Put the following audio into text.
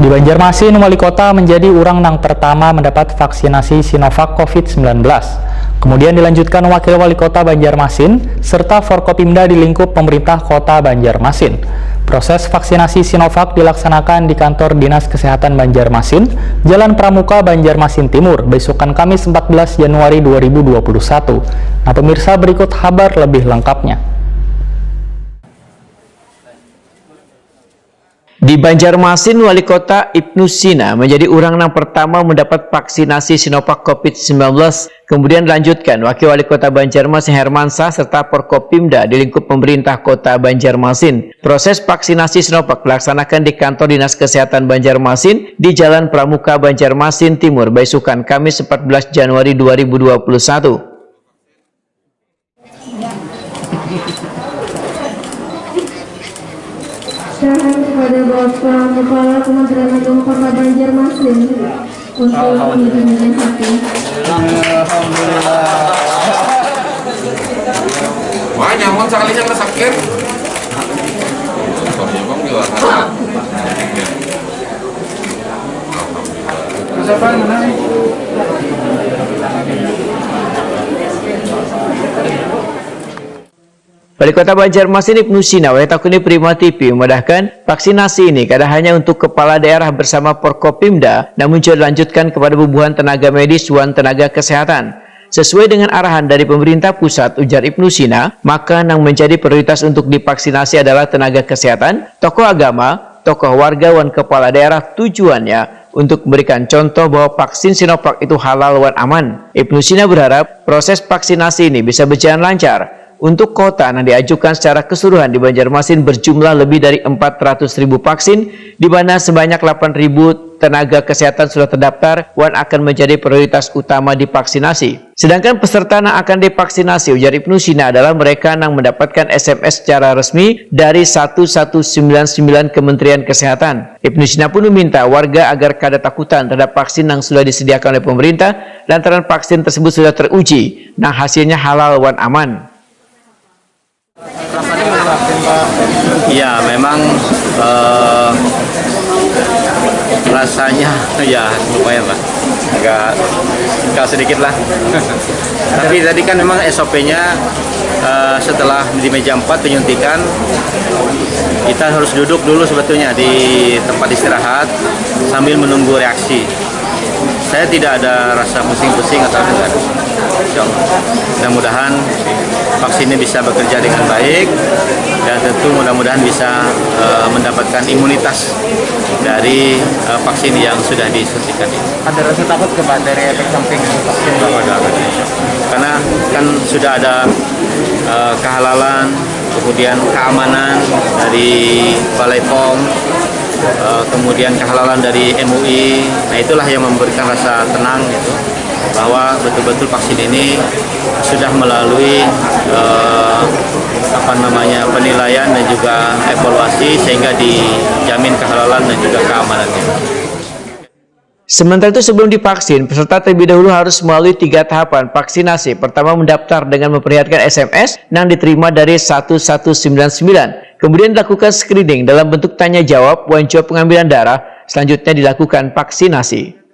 Di Banjarmasin, wali kota menjadi orang yang pertama mendapat vaksinasi Sinovac COVID-19. Kemudian dilanjutkan wakil wali kota Banjarmasin, serta Forkopimda di lingkup pemerintah kota Banjarmasin. Proses vaksinasi Sinovac dilaksanakan di kantor Dinas Kesehatan Banjarmasin, Jalan Pramuka, Banjarmasin Timur, besokan Kamis 14 Januari 2021. Nah pemirsa, berikut kabar lebih lengkapnya. Di Banjarmasin, Wali Kota Ibnu Sina menjadi orang yang pertama mendapat vaksinasi Sinovac COVID-19. Kemudian dilanjutkan Wakil Wali Kota Banjarmasin Hermansyah serta Forkopimda di lingkup pemerintah Kota Banjarmasin. Proses vaksinasi Sinovac dilaksanakan di kantor Dinas Kesehatan Banjarmasin di Jalan Pramuka, Banjarmasin Timur, besokan Kamis 14 Januari 2021. Syarat kepada Bapak Kepala Kementerian Agama Kota Banjarmasin untuk menjadi hati. Alhamdulillah. Wah, nyaman sekali yang sakit. Sorry bang, gila. Siapa mana? Wali Kota Banjarmasin Ibnu Sina Takuni Prima TV memudahkan vaksinasi ini kada hanya untuk kepala daerah bersama Forkopimda, namun juga dilanjutkan kepada bubuhan tenaga medis dan tenaga kesehatan. Sesuai dengan arahan dari pemerintah pusat, ujar Ibnu Sina, maka yang menjadi prioritas untuk divaksinasi adalah tenaga kesehatan, tokoh agama, tokoh warga dan kepala daerah. Tujuannya untuk memberikan contoh bahwa vaksin Sinovac itu halal dan aman. Ibnu Sina berharap proses vaksinasi ini bisa berjalan lancar. Untuk kota yang diajukan secara keseluruhan di Banjarmasin berjumlah lebih dari 400.000 vaksin, di mana sebanyak 8.000 tenaga kesehatan sudah terdaftar dan akan menjadi prioritas utama divaksinasi. Sedangkan peserta yang akan divaksinasi, ujar Ibnu Sina, adalah mereka yang mendapatkan SMS secara resmi dari 1199 Kementerian Kesehatan. Ibnu Sina pun meminta warga agar kada takutan terhadap vaksin yang sudah disediakan oleh pemerintah, lantaran vaksin tersebut sudah teruji, nah hasilnya halal dan aman. Ya memang rasanya ya lumayan lah, agak sedikit lah. Tapi tadi kan memang SOP-nya setelah di meja 4 penyuntikan kita harus duduk dulu sebetulnya di tempat istirahat sambil menunggu reaksi. Saya tidak ada rasa pusing-pusing atau enggak. Mudah-mudahan vaksin ini bisa bekerja dengan baik dan tentu mudah-mudahan bisa mendapatkan imunitas dari vaksin yang sudah disuntikan ini. Ada rasa takut ke dari efek samping vaksin? Karena kan sudah ada kehalalan, kemudian keamanan dari Balai POM, kemudian kehalalan dari MUI. Nah itulah yang memberikan rasa tenang gitu, bahwa betul-betul vaksin ini sudah melalui penilaian dan juga evaluasi sehingga dijamin kehalalan dan juga keamanannya. Sementara itu sebelum divaksin, peserta terlebih dahulu harus melalui 3 tahapan vaksinasi. Pertama, mendaftar dengan memperlihatkan SMS yang diterima dari 1199. Kemudian dilakukan screening dalam bentuk tanya jawab dan jawab pengambilan darah. Selanjutnya dilakukan vaksinasi.